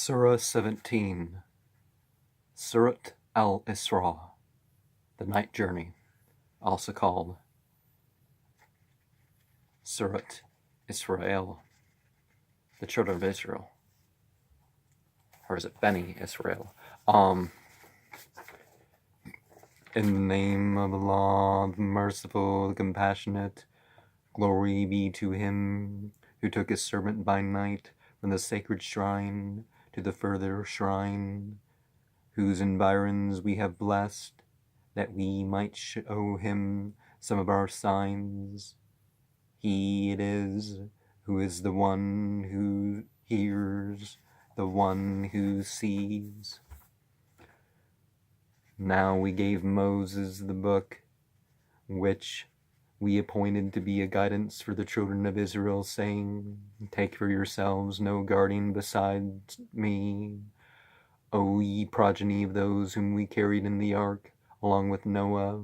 Surah 17, Surat Al Isra, the Night Journey, also called Surat Israel, the Children of Israel, or is it Beni Israel? In the name of Allah, the Merciful, the Compassionate, glory be to Him who took His servant by night from the sacred shrine to the further shrine, whose environs we have blessed, that we might show Him some of our signs. He it is who is the one who hears, the one who sees. Now we gave Moses the book, which we appointed to be a guidance for the children of Israel, saying, take for yourselves no guardian besides me, O ye progeny of those whom we carried in the ark, along with Noah.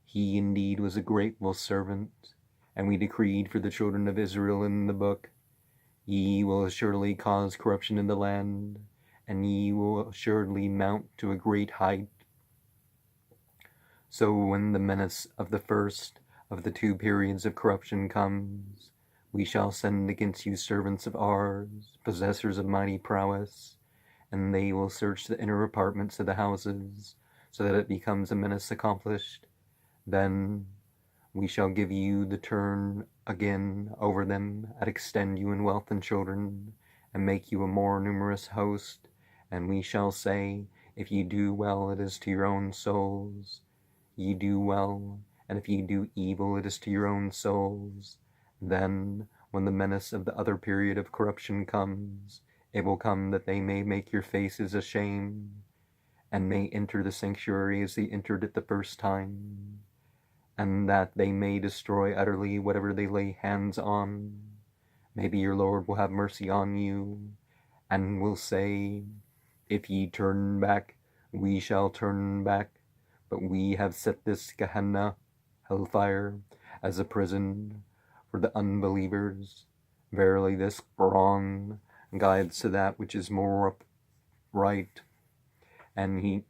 He indeed was a grateful servant, and we decreed for the children of Israel in the book, ye will assuredly cause corruption in the land, and ye will assuredly mount to a great height. So when the menace of the first of the two periods of corruption comes, we shall send against you servants of ours, possessors of mighty prowess, and they will search the inner apartments of the houses, so that it becomes a menace accomplished. Then we shall give you the turn again over them, and extend you in wealth and children, and make you a more numerous host. And we shall say, if ye do well, it is to your own souls. Ye do well, and if ye do evil, it is to your own souls. Then, when the menace of the other period of corruption comes, it will come that they may make your faces ashamed, and may enter the sanctuary as they entered it the first time, and that they may destroy utterly whatever they lay hands on. Maybe your Lord will have mercy on you, and will say, if ye turn back, we shall turn back, but we have set this Gehenna, hellfire, as a prison for the unbelievers. Verily this Quran guides to that which is more upright, and He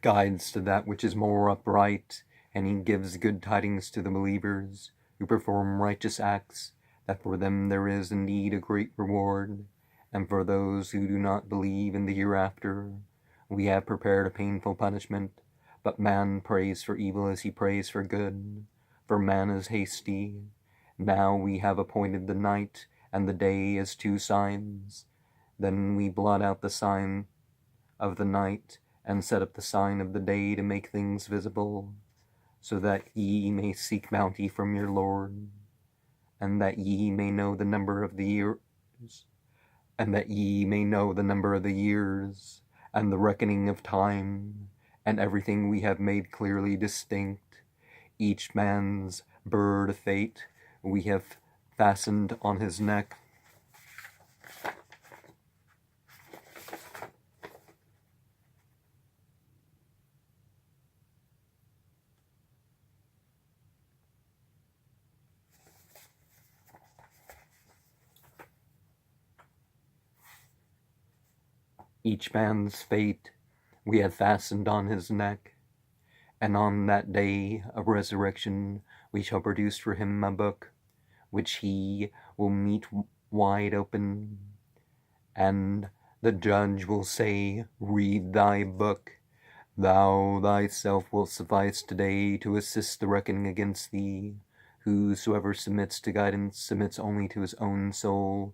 guides to that which is more upright, and He gives good tidings to the believers who perform righteous acts, that for them there is indeed a great reward, and for those who do not believe in the hereafter, we have prepared a painful punishment. But man prays for evil as he prays for good, for man is hasty. Now we have appointed the night and the day as two signs. Then we blot out the sign of the night, and set up the sign of the day to make things visible, so that ye may seek bounty from your Lord, and that ye may know the number of the years, and the reckoning of time, and everything we have made clearly distinct. Each man's bird of fate we have fastened on his neck. Each man's fate we have fastened on his neck, and on that day of resurrection we shall produce for him a book, which he will meet wide open, and the judge will say, read thy book. Thou thyself wilt suffice today to assist the reckoning against thee. Whosoever submits to guidance submits only his own soul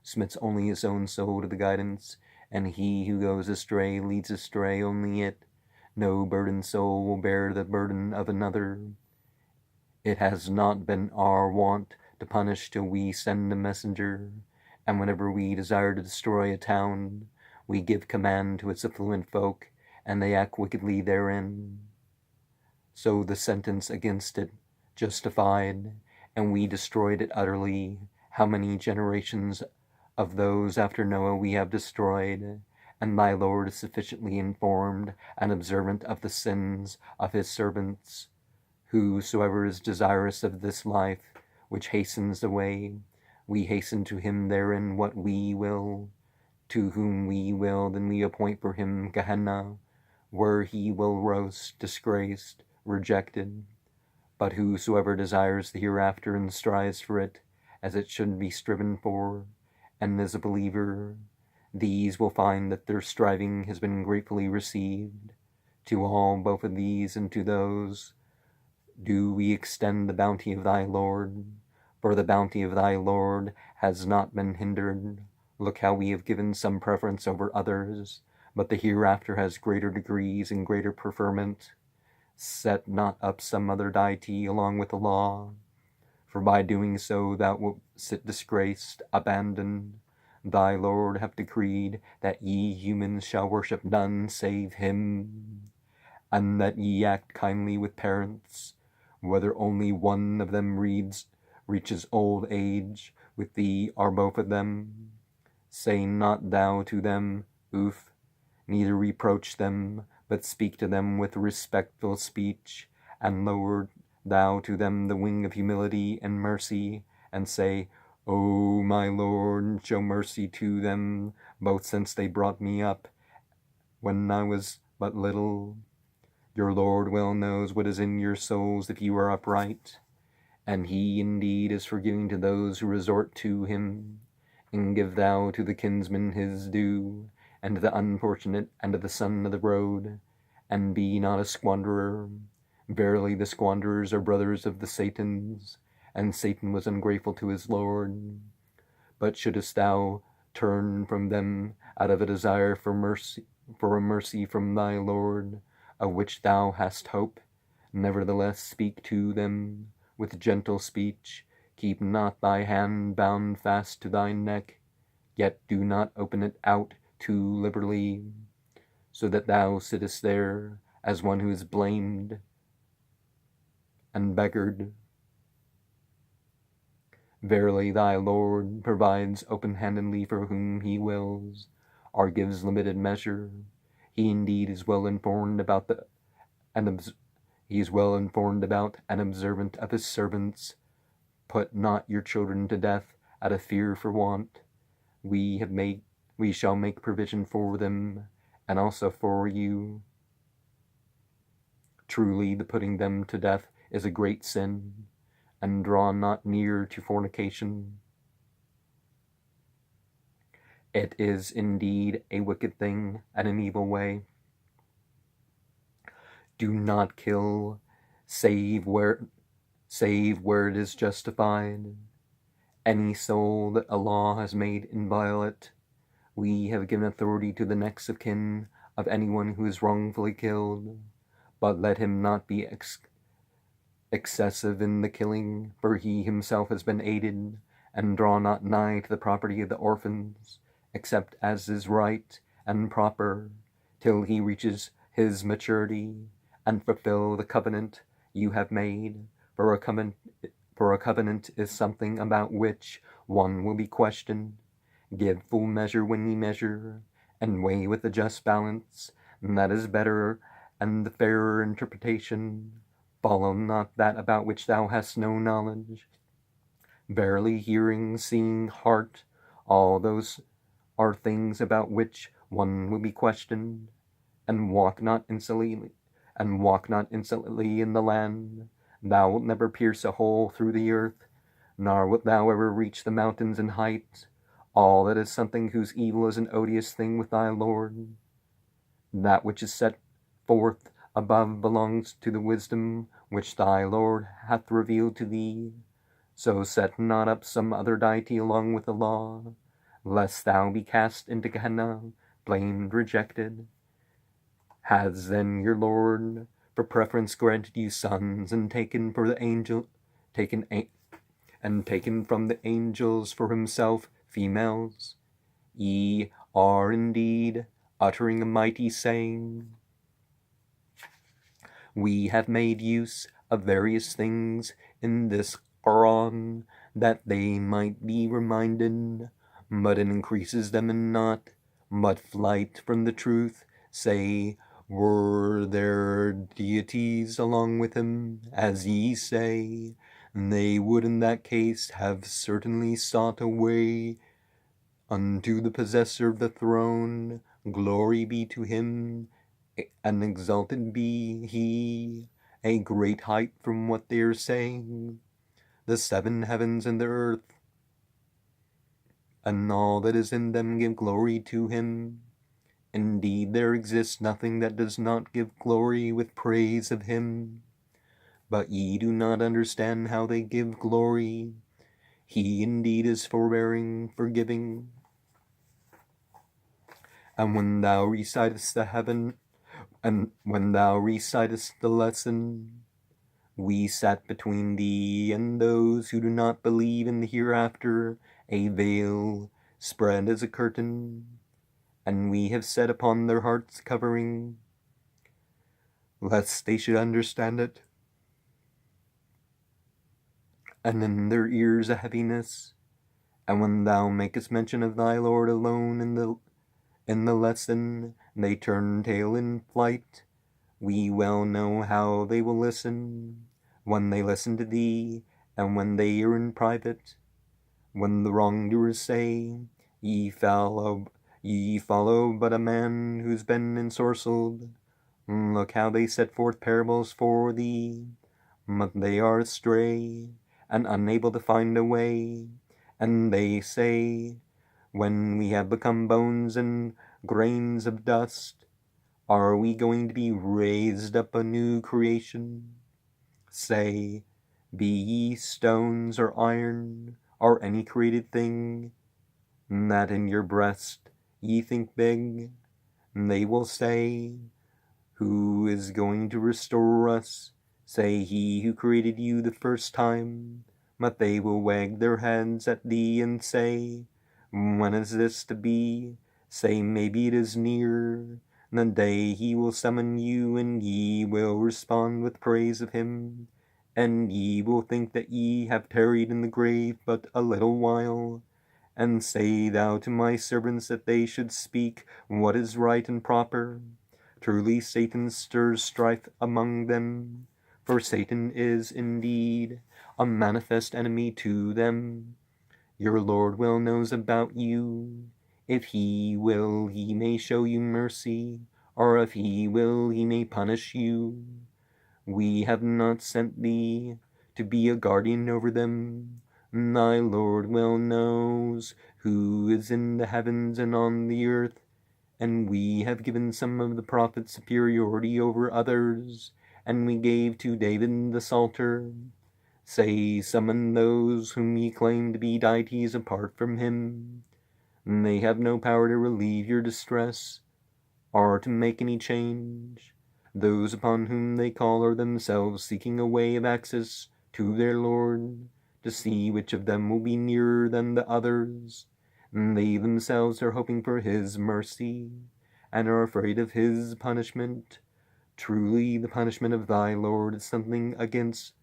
to the guidance, and he who goes astray leads astray only it. No burdened soul will bear the burden of another. It has not been our wont to punish till we send a messenger, and whenever we desire to destroy a town, we give command to its affluent folk, and they act wickedly therein. So the sentence against it justified, and we destroyed it utterly. How many generations of those after Noah we have destroyed, and thy Lord is sufficiently informed and observant of the sins of his servants. Whosoever is desirous of this life, which hastens away, we hasten to him therein what we will. To whom we will, then we appoint for him Gehenna, where he will roast, disgraced, rejected. But whosoever desires the hereafter and strives for it, as it should be striven for, and is a believer, these will find that their striving has been gratefully received. To all, both of these, and to those, do we extend the bounty of thy Lord, for the bounty of thy Lord has not been hindered. Look how we have given some preference over others, but the hereafter has greater degrees and greater preferment. Set not up some other deity along with the law, for by doing so thou wilt sit disgraced, abandoned. Thy Lord hath decreed that ye humans shall worship none save him, and that ye act kindly with parents, whether only one of them reaches old age, with thee or both of them. Say not thou to them, Oof, neither reproach them, but speak to them with respectful speech, and lower thou to them the wing of humility and mercy, and say, O my Lord, show mercy to them, both since they brought me up, when I was but little. Your Lord well knows what is in your souls if you are upright, and he indeed is forgiving to those who resort to him. And give thou to the kinsman his due, and to the unfortunate, and to the son of the road, and be not a squanderer. Verily the squanderers are brothers of the Satans, and Satan was ungrateful to his Lord. But shouldest thou turn from them out of a desire for a mercy from thy Lord, of which thou hast hope, nevertheless speak to them with gentle speech. Keep not thy hand bound fast to thy neck, yet do not open it out too liberally, so that thou sittest there as one who is blamed and beggared. Verily thy Lord provides open-handedly for whom he wills, or gives limited measure. He indeed is well informed about and observant of his servants. Put not your children to death out of fear for want. We shall make provision for them, and also for you. Truly the putting them to death is a great sin, and draw not near to fornication. It is indeed a wicked thing and an evil way. Do not kill, save where it is justified. Any soul that Allah has made inviolate, we have given authority to the next of kin of anyone who is wrongfully killed, but let him not be excessive in the killing, for he himself has been aided, and draw not nigh to the property of the orphans, except as is right and proper, till he reaches his maturity, and fulfill the covenant you have made, for a covenant is something about which one will be questioned. Give full measure when ye measure, and weigh with a just balance, and that is better and the fairer interpretation. Follow not that about which thou hast no knowledge. Verily hearing, seeing, heart, all those are things about which one will be questioned. And walk not insolently in the land. Thou wilt never pierce a hole through the earth, nor wilt thou ever reach the mountains in height. All that is something whose evil is an odious thing with thy Lord. That which is set forth above belongs to the wisdom which thy Lord hath revealed to thee. So set not up some other deity along with the law, lest thou be cast into Gehenna, blamed, rejected. Has then your Lord for preference granted you sons, and taken from the angels for himself females? Ye are indeed uttering a mighty saying. We have made use of various things in this Koran, that they might be reminded, but it increases them in naught, but flight from the truth. Say, were there deities along with him, as ye say? They would in that case have certainly sought a way unto the possessor of the throne. Glory be to him, and exalted be he, a great height from what they are saying. The seven heavens and the earth, and all that is in them, give glory to him. Indeed, there exists nothing that does not give glory with praise of him. But ye do not understand how they give glory. He indeed is forbearing, forgiving. And when thou recitest the lesson, we sat between thee and those who do not believe in the hereafter, a veil spread as a curtain, and we have set upon their hearts covering, lest they should understand it, and in their ears a heaviness. And when thou makest mention of thy Lord alone in the lesson, they turn tail in flight. We well know how they will listen, when they listen to thee, and when they are in private. When the wrongdoers say, ye follow but a man who's been ensorcelled, look how they set forth parables for thee, but they are astray, and unable to find a way. And they say, when we have become bones and grains of dust, are we going to be raised up a new creation? Say, be ye stones or iron, or any created thing, that in your breast ye think big. They will say, who is going to restore us? Say, he who created you the first time. But they will wag their heads at thee and say, when is this to be? Say, maybe it is near, the day he will summon you, and ye will respond with praise of him. And ye will think that ye have tarried in the grave but a little while. And say thou to my servants that they should speak what is right and proper. Truly Satan stirs strife among them, for Satan is indeed a manifest enemy to them. Your Lord well knows about you. If he will, he may show you mercy, or if he will, he may punish you. We have not sent thee to be a guardian over them. Thy Lord well knows who is in the heavens and on the earth, and we have given some of the prophets superiority over others, and we gave to David the Psalter. Say, summon those whom ye claim to be deities apart from him. They have no power to relieve your distress, or to make any change. Those upon whom they call are themselves seeking a way of access to their Lord, to see which of them will be nearer than the others. They themselves are hoping for his mercy, and are afraid of his punishment. Truly, the punishment of thy Lord is something against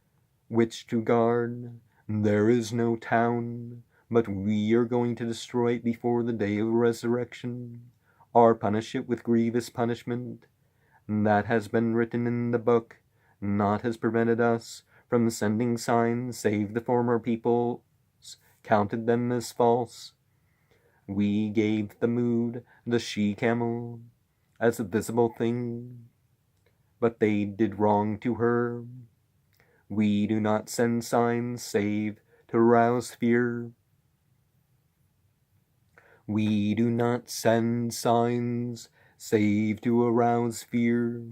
which to guard. There is no town, but we are going to destroy it before the day of resurrection, or punish it with grievous punishment. That has been written in the book. Naught has prevented us from sending signs, save the former peoples counted them as false. We gave Thamud, the she-camel, as a visible thing, but they did wrong to her. We do not send signs save to rouse fear. We do not send signs save to arouse fear.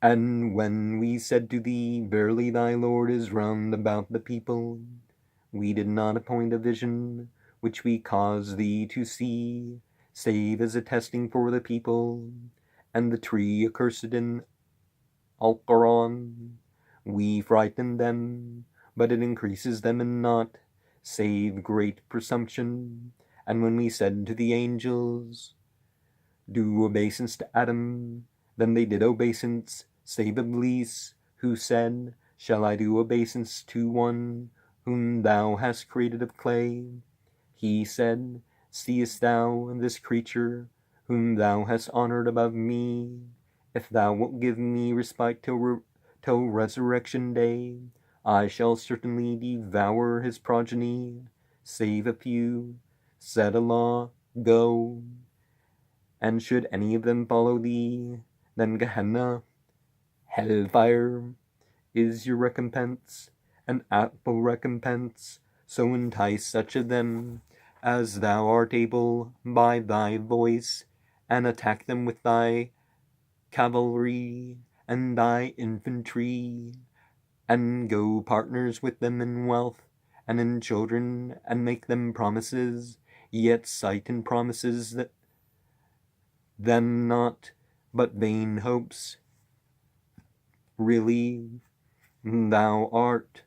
And when we said to thee, verily thy Lord is round about the people, we did not appoint a vision which we caused thee to see, save as a testing for the people, and the tree accursed in Al-Quran. We frighten them, but it increases them in naught, save great presumption. And when we said to the angels, do obeisance to Adam, then they did obeisance, save Iblis, who said, shall I do obeisance to one whom thou hast created of clay? He said, seest thou this creature, whom thou hast honored above me? If thou wilt give me respite till resurrection day, I shall certainly devour his progeny, save a few, set a law, go. And should any of them follow thee, then Gehenna, hellfire, is your recompense, an ample recompense. So entice such of them as thou art able by thy voice, and attack them with thy cavalry and thy infantry, and go partners with them in wealth and in children, and make them promises, yet cite in promises that them not, but vain hopes. Really, thou art.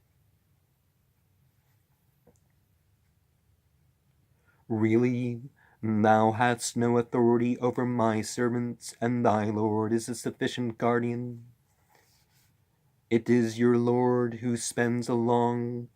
Really, thou hast no authority over my servants, and thy Lord is a sufficient guardian. It is your Lord who spends along.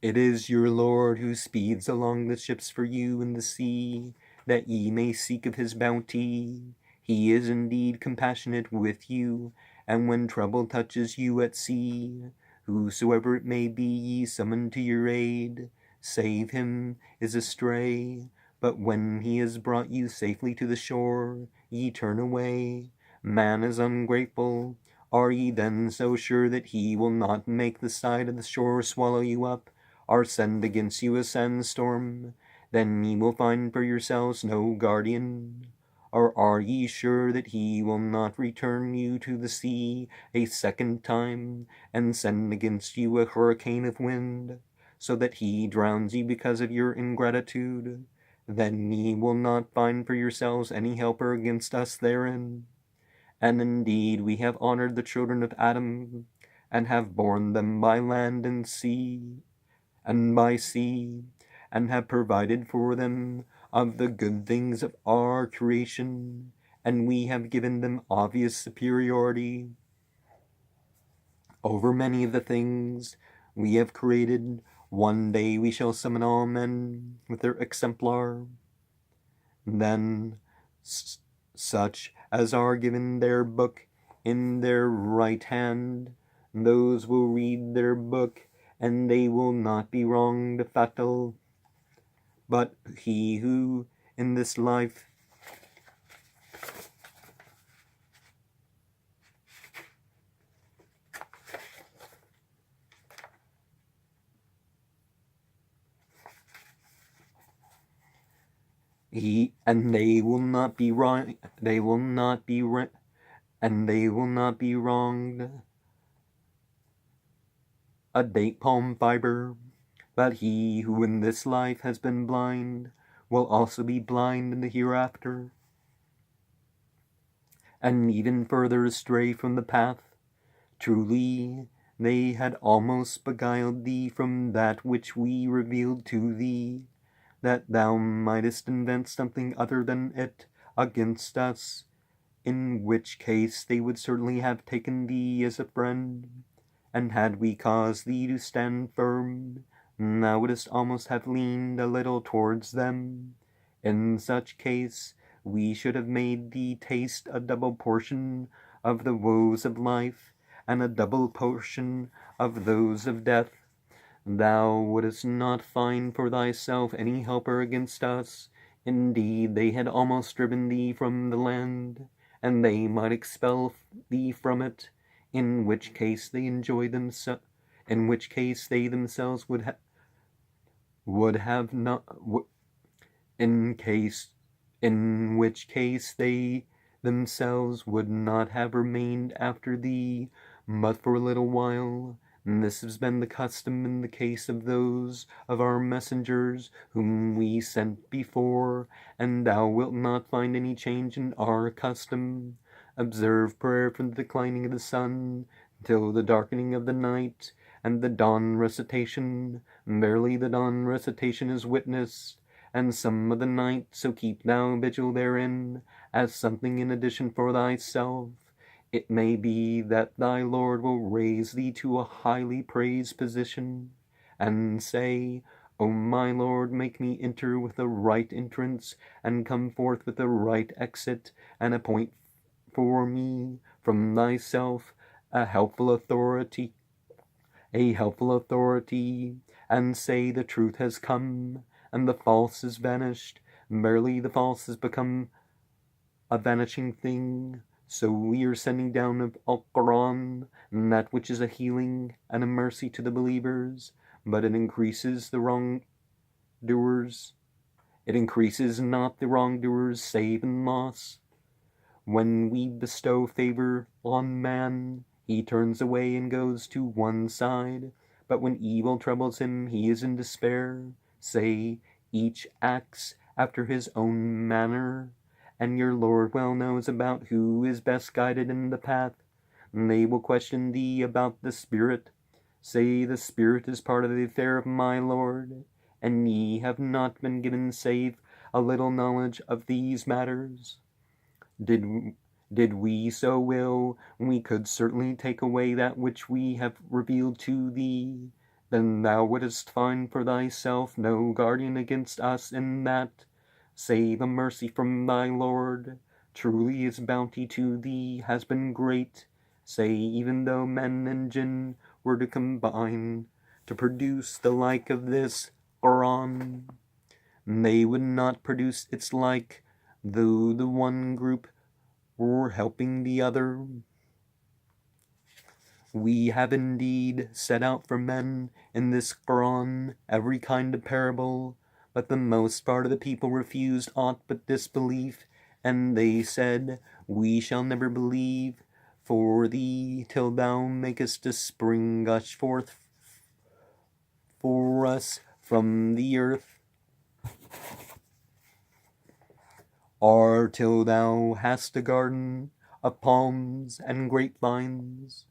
It is your Lord who speeds along the ships for you in the sea, that ye may seek of his bounty. He is indeed compassionate with you, and when trouble touches you at sea, whosoever it may be ye summon to your aid, save him is astray. But when he has brought you safely to the shore, ye turn away. Man is ungrateful. Are ye then so sure that he will not make the side of the shore swallow you up, or send against you a sandstorm? Then ye will find for yourselves no guardian. Or are ye sure that he will not return you to the sea a second time, and send against you a hurricane of wind, so that he drowns you because of your ingratitude? Then ye will not find for yourselves any helper against us therein. And indeed we have honored the children of Adam, and have borne them by land and by sea, and have provided for them of the good things of our creation, and we have given them obvious superiority over many of the things we have created. One day we shall summon all men with their exemplar. Then such as are given their book in their right hand, those will read their book, and they will not be wronged fatal. But he who in this life they will not be wronged. A date palm fiber. But he who in this life has been blind will also be blind in the hereafter, and even further astray from the path. Truly, they had almost beguiled thee from that which we revealed to thee, that thou mightest invent something other than it against us, in which case they would certainly have taken thee as a friend. And had we caused thee to stand firm, thou wouldst almost have leaned a little towards them. In such case, we should have made thee taste a double portion of the woes of life, and a double portion of those of death. Thou wouldst not find for thyself any helper against us. Indeed, they had almost driven thee from the land, and they might expel thee from it, in which case they themselves would have not, in which case they themselves would not have remained after thee, but for a little while. And this has been the custom in the case of those of our messengers whom we sent before, and thou wilt not find any change in our custom. Observe prayer from the declining of the sun till the darkening of the night, and the dawn recitation. Verily the dawn recitation is witnessed, and some of the night, so keep thou vigil therein, as something in addition for thyself. It may be that thy Lord will raise thee to a highly praised position, and say, O my Lord, make me enter with the right entrance, and come forth with the right exit, and appoint for me from thyself a helpful authority a helpful authority, and say the truth has come, and the false is vanished. Merely the false has become a vanishing thing. So we are sending down of Al-Quran, that which is a healing and a mercy to the believers, but it increases the wrongdoers. It increases not the wrongdoers, save in loss. When we bestow favor on man, he turns away and goes to one side. But when evil troubles him, he is in despair. Say, each acts after his own manner, and your Lord well knows about who is best guided in the path. They will question thee about the Spirit. Say, the Spirit is part of the affair of my Lord, and ye have not been given save a little knowledge of these matters. Did we so will, we could certainly take away that which we have revealed to thee. Then thou wouldst find for thyself no guardian against us in that, save a mercy from thy Lord. Truly his bounty to thee has been great. Say, even though men and jinn were to combine to produce the like of this Koran, they would not produce its like, though the one group were helping the other. We have indeed set out for men in this Quran every kind of parable, but the most part of the people refused aught but disbelief, and they said, we shall never believe for thee till thou makest a spring gush forth for us from the earth, or till thou hast a garden of palms and grapevines,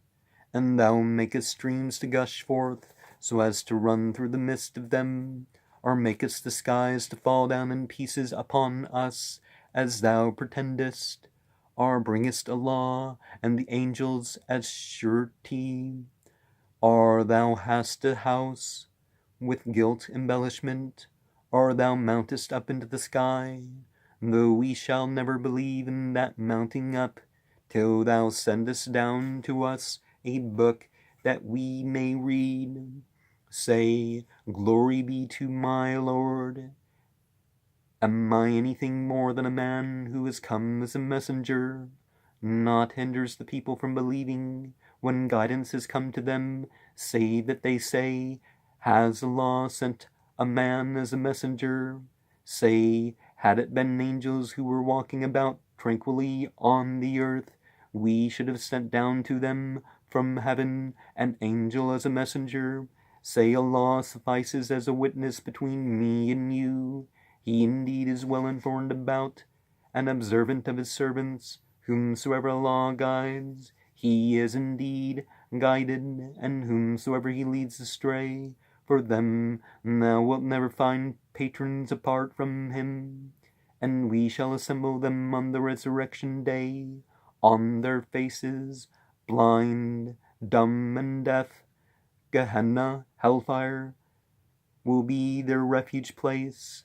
and thou makest streams to gush forth, so as to run through the midst of them, or makest the skies to fall down in pieces upon us, as thou pretendest, or bringest a law, and the angels as surety, or thou hast a house with gilt embellishment, or thou mountest up into the sky, though we shall never believe in that mounting up, till thou sendest down to us a book that we may read. Say, glory be to my Lord. Am I anything more than a man who has come as a messenger? Naught hinders the people from believing when guidance has come to them, save that they say, has Allah sent a man as a messenger? Say, had it been angels who were walking about tranquilly on the earth, we should have sent down to them from heaven an angel as a messenger. Say, Allah suffices as a witness between me and you. He indeed is well informed about and observant of his servants. Whomsoever Allah guides, he is indeed guided, and whomsoever he leads astray, for them thou wilt never find patrons apart from him. And we shall assemble them on the resurrection day, on their faces, blind, dumb, and deaf. Gehenna, hellfire, will be their refuge place,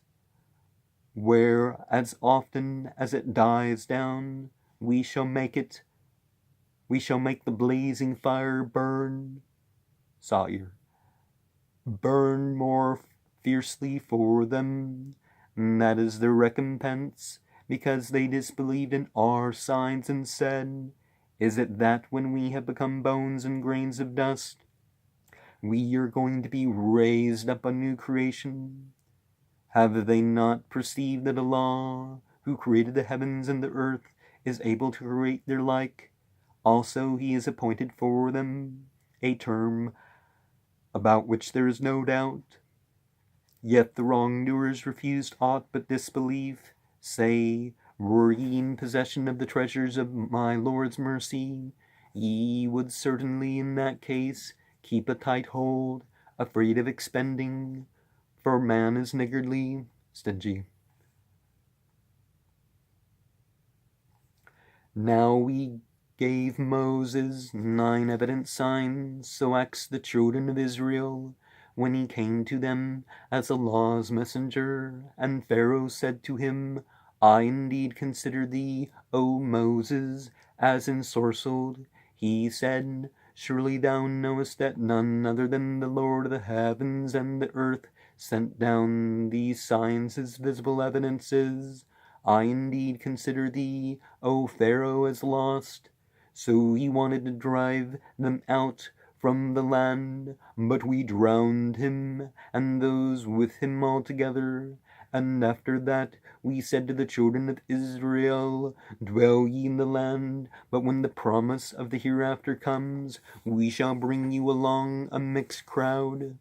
where as often as it dies down, we shall make the blazing fire burn, Sa'ir, burn more fiercely for them. And that is their recompense, because they disbelieved in our signs and said, is it that when we have become bones and grains of dust, we are going to be raised up a new creation? Have they not perceived that Allah, who created the heavens and the earth, is able to create their like? Also he has appointed for them a term about which there is no doubt. Yet the wrongdoers refused aught but disbelief. Say, were ye in possession of the treasures of my Lord's mercy, ye would certainly in that case keep a tight hold, afraid of expending, for man is niggardly, stingy. Now we gave Moses 9 evident signs, so acts the children of Israel, when he came to them as Allah's messenger. And Pharaoh said to him, I indeed consider thee, O Moses, as ensorcelled. He said, Surely thou knowest that none other than the Lord of the heavens and the earth sent down these signs as visible evidences. I indeed consider thee, O Pharaoh, as lost. So he wanted to drive them out from the land, but we drowned him, and those with him altogether. And after that we said to the children of Israel, Dwell ye in the land, but when the promise of the hereafter comes, we shall bring you along a mixed crowd.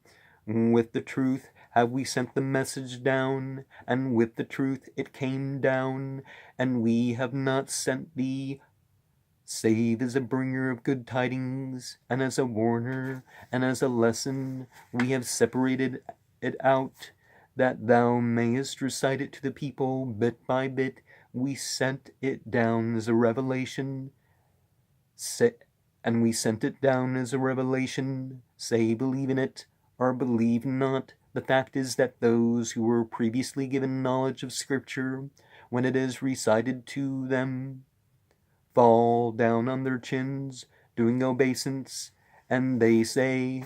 With the truth have we sent the message down, and with the truth it came down, and we have not sent thee save as a bringer of good tidings, and as a warner, and as a lesson. We have separated it out, that thou mayest recite it to the people bit by bit. We sent it down as a revelation, and we sent it down as a revelation. Say, believe in it, or believe not. The fact is that those who were previously given knowledge of Scripture, when it is recited to them, fall down on their chins, doing obeisance, and they say,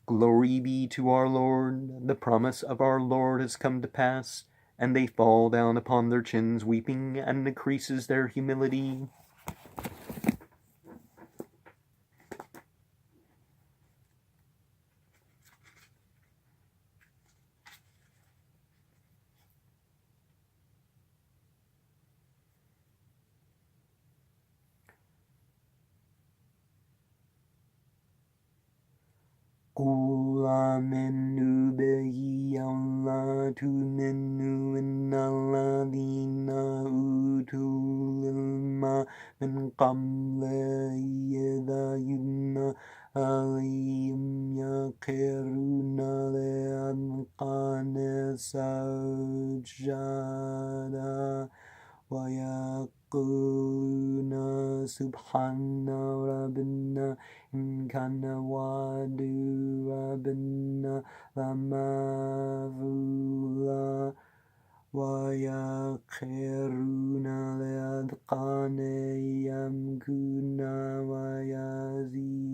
Glory be to our Lord, the promise of our Lord has come to pass, and they fall down upon their chins, weeping, and increases their humility. قُلْ آمَنُوا بِهِ أَوْ لَا تُؤْمِنُوا إِنَّ الَّذِينَ أُوتُوا الْعِلْمَ مِنْ قَبْلِهِ إِذَا يُتْلَى عَلَيْهِمْ يَخِرُّونَ لِلْأَذْقَانِ سُجَّدًا ويقولون سبحان ربنا إن كان وعد ربنا لمفعولا ويخرون للأذقان يبكون ويزيدهم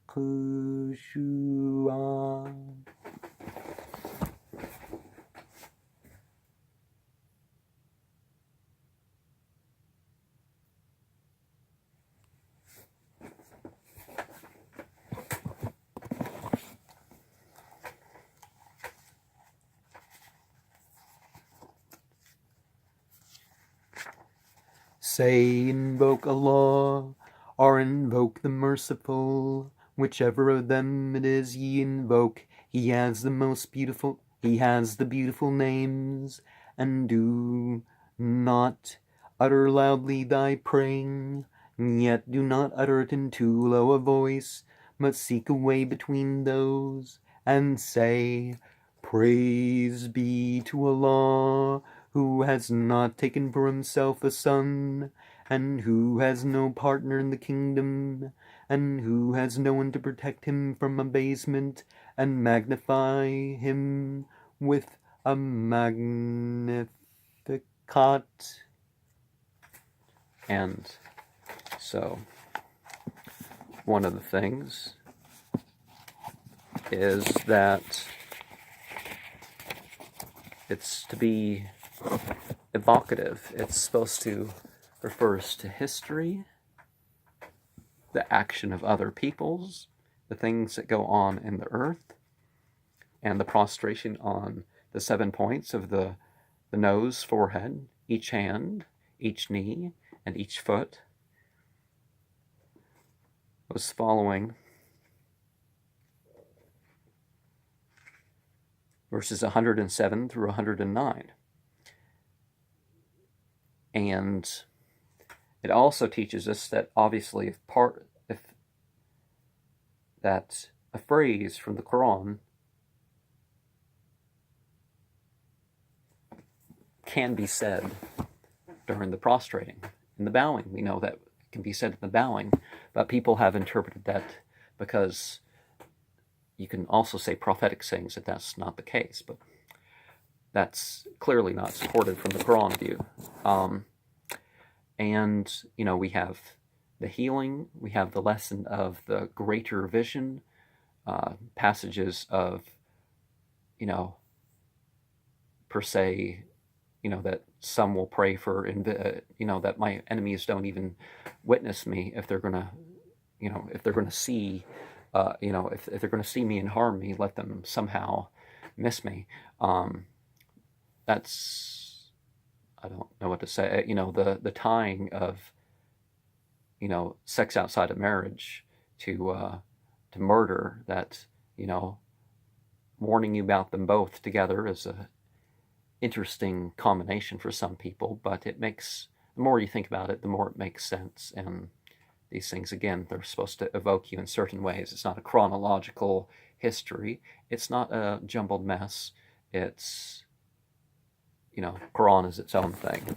خشوعا. Say, invoke Allah, or invoke the Merciful, whichever of them it is ye invoke. He has the beautiful names, and do not utter loudly thy praying, yet do not utter it in too low a voice, but seek a way between those, and say, Praise be to Allah, who has not taken for himself a son, and who has no partner in the kingdom, and who has no one to protect him from abasement, and magnify him with a Magnificat. And so, one of the things is that it's to be evocative. It's supposed to refer to history, the action of other peoples, the things that go on in the earth, and the prostration on the 7 points of the nose, forehead, each hand, each knee, and each foot was following verses 107 through 109. And it also teaches us that obviously if that a phrase from the Quran can be said during the prostrating. In the bowing, we know that it can be said in the bowing, but people have interpreted that because you can also say prophetic sayings that that's not the case, but that's clearly not supported from the Quran view. And, we have the healing, we have the lesson of the greater vision, passages of, per se, that some will pray for, that my enemies don't even witness me if they're gonna, if they're gonna see, if they're gonna see me and harm me, let them somehow miss me. That's, I don't know what to say. The tying of, sex outside of marriage to murder. That, warning you about them both together is a interesting combination for some people, but it makes, the more you think about it, the more it makes sense. And these things, again, they're supposed to evoke you in certain ways. It's not a chronological history. It's not a jumbled mess. It's, Quran is its own thing.